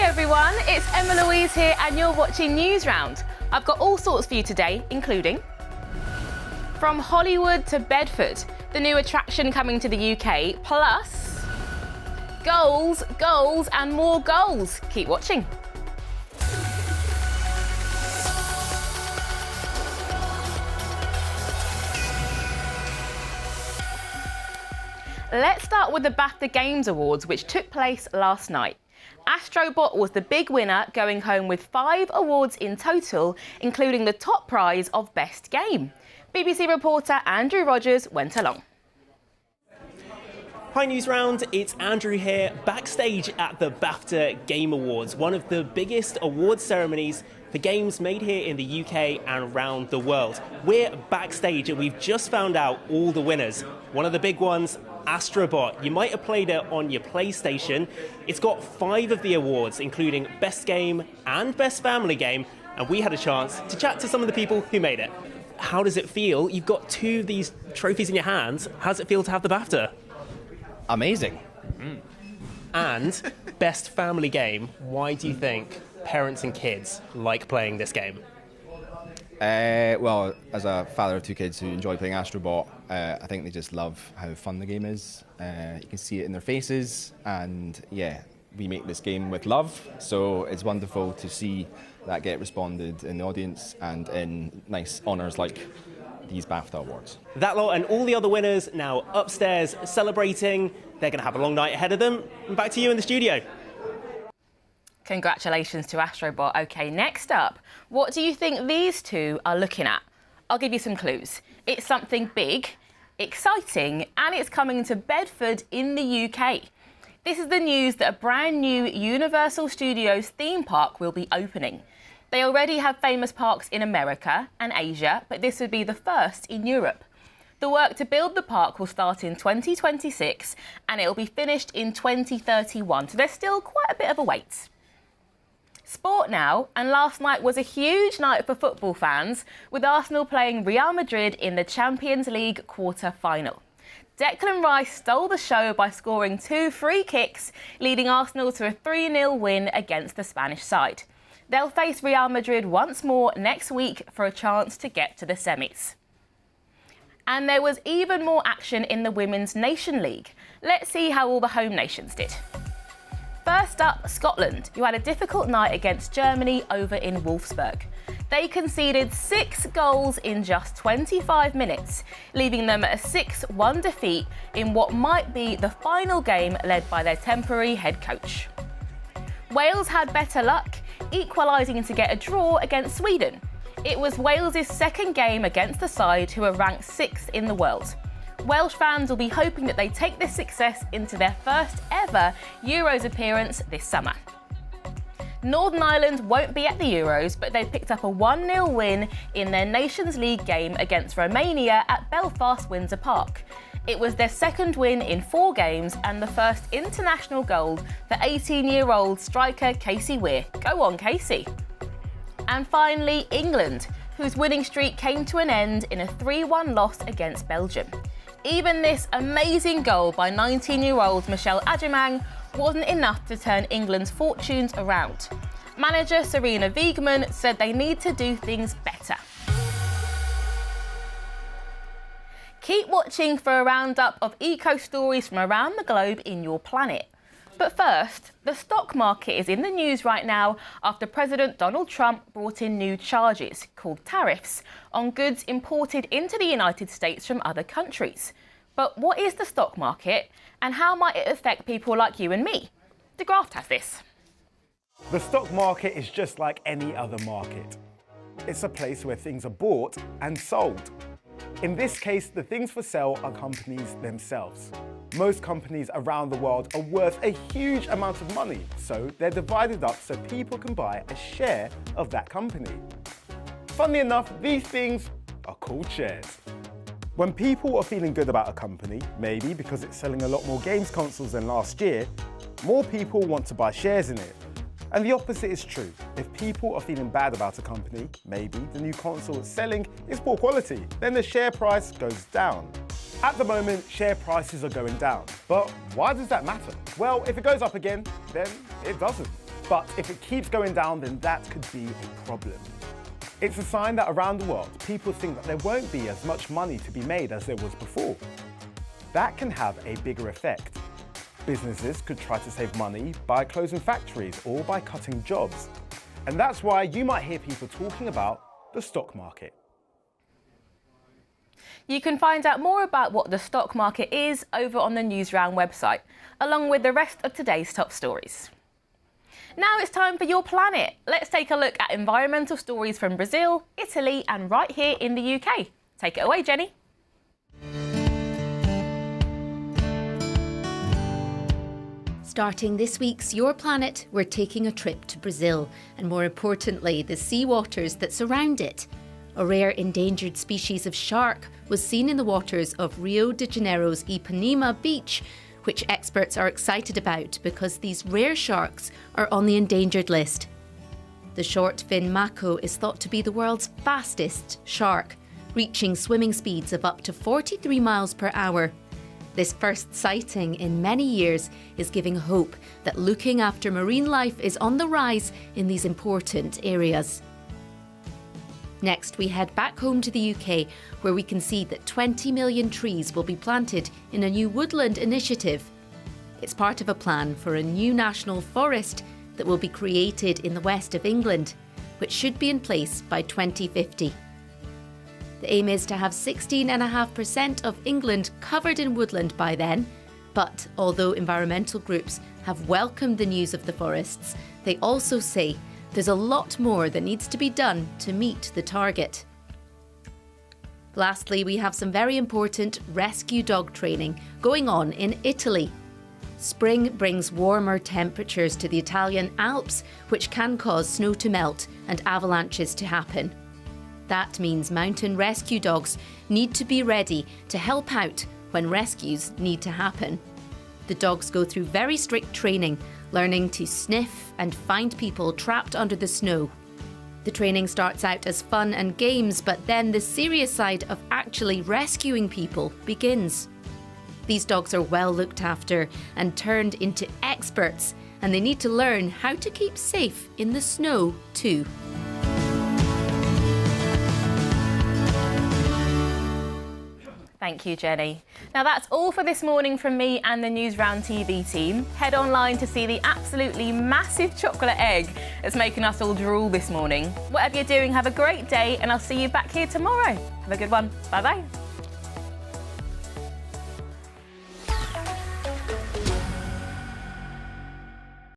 everyone, it's Emma Louise here and you're watching Newsround. I've got all sorts for you today, including from Hollywood to Bedford, the new attraction coming to the UK, plus goals, goals and more goals. Keep watching. Let's start with the BAFTA Games Awards, which took place last night. Astrobot was the big winner, going home with 5 awards in total, including the top prize of Best Game. BBC reporter Andrew Rogers went along. Hi Newsround, it's Andrew here, backstage at the BAFTA Game Awards, one of the biggest awards ceremonies for games made here in the UK and around the world. We're backstage and we've just found out all the winners. One of the big ones, Astrobot. You might have played it on your PlayStation. It's got 5 of the awards, including Best Game and Best Family Game, and we had a chance to chat to some of the people who made it. How does it feel? You've got 2 of these trophies in your hands. How does it feel to have the BAFTA? Amazing. And Best Family Game. Why do you think parents and kids like playing this game? Well, as a father of 2 kids who enjoy playing Astrobot, I think they just love how fun the game is. You can see it in their faces, and yeah, we make this game with love, so it's wonderful to see that get responded in the audience and in nice honours like these BAFTA awards. That lot and all the other winners now upstairs celebrating. They're going to have a long night ahead of them. And back to you in the studio. Congratulations to Astrobot. OK, next up, what do you think these 2 are looking at? I'll give you some clues. It's something big, exciting, and it's coming to Bedford in the UK. This is the news that a brand new Universal Studios theme park will be opening. They already have famous parks in America and Asia, but this would be the first in Europe. The work to build the park will start in 2026 and it will be finished in 2031, so there's still quite a bit of a wait. Sport now, and last night was a huge night for football fans, with Arsenal playing Real Madrid in the Champions League quarter-final. Declan Rice stole the show by scoring 2 free kicks, leading Arsenal to a 3-0 win against the Spanish side. They'll face Real Madrid once more next week for a chance to get to the semis. And there was even more action in the Women's Nation League. Let's see how all the home nations did. First up, Scotland, who had a difficult night against Germany over in Wolfsburg. They conceded 6 goals in just 25 minutes, leaving them at a 6-1 defeat in what might be the final game led by their temporary head coach. Wales had better luck, equalising to get a draw against Sweden. It was Wales' second game against the side who are ranked 6th in the world. Welsh fans will be hoping that they take this success into their first ever Euros appearance this summer. Northern Ireland won't be at the Euros, but they picked up a 1-0 win in their Nations League game against Romania at Belfast Windsor Park. It was their second win in 4 games and the first international goal for 18-year-old striker Casey Weir. Go on, Casey. And finally, England, whose winning streak came to an end in a 3-1 loss against Belgium. Even this amazing goal by 19-year-old Michelle Adjemang wasn't enough to turn England's fortunes around. Manager Serena Wiegman said they need to do things better. Keep watching for a roundup of eco-stories from around the globe in your planet. But first, the stock market is in the news right now after President Donald Trump brought in new charges, called tariffs, on goods imported into the United States from other countries. But what is the stock market and how might it affect people like you and me? DeGraft has this. The stock market is just like any other market. It's a place where things are bought and sold. In this case, the things for sale are companies themselves. Most companies around the world are worth a huge amount of money, so they're divided up so people can buy a share of that company. Funnily enough, these things are called shares. When people are feeling good about a company, maybe because it's selling a lot more games consoles than last year, more people want to buy shares in it. And the opposite is true. If people are feeling bad about a company, maybe the new console it's selling is poor quality, then the share price goes down. At the moment, share prices are going down. But why does that matter? Well, if it goes up again, then it doesn't. But if it keeps going down, then that could be a problem. It's a sign that around the world, people think that there won't be as much money to be made as there was before. That can have a bigger effect. Businesses could try to save money by closing factories or by cutting jobs. And that's why you might hear people talking about the stock market. You can find out more about what the stock market is over on the Newsround website, along with the rest of today's top stories. Now it's time for Your Planet. Let's take a look at environmental stories from Brazil, Italy and right here in the UK. Take it away, Jenny. Starting this week's Your Planet, we're taking a trip to Brazil, and more importantly, the sea waters that surround it. A rare endangered species of shark was seen in the waters of Rio de Janeiro's Ipanema beach, which experts are excited about because these rare sharks are on the endangered list. The short fin mako is thought to be the world's fastest shark, reaching swimming speeds of up to 43 miles per hour. This first sighting in many years is giving hope that looking after marine life is on the rise in these important areas. Next, we head back home to the UK, where we can see that 20 million trees will be planted in a new woodland initiative. It's part of a plan for a new national forest that will be created in the west of England, which should be in place by 2050. The aim is to have 16.5% of England covered in woodland by then, but although environmental groups have welcomed the news of the forests, they also say there's a lot more that needs to be done to meet the target. Lastly, we have some very important rescue dog training going on in Italy. Spring brings warmer temperatures to the Italian Alps, which can cause snow to melt and avalanches to happen. That means mountain rescue dogs need to be ready to help out when rescues need to happen. The dogs go through very strict training, learning to sniff and find people trapped under the snow. The training starts out as fun and games, but then the serious side of actually rescuing people begins. These dogs are well looked after and turned into experts, and they need to learn how to keep safe in the snow too. Thank you, Jenny. Now that's all for this morning from me and the Newsround TV team. Head online to see the absolutely massive chocolate egg that's making us all drool this morning. Whatever you're doing, have a great day, and I'll see you back here tomorrow. Have a good one. Bye-bye.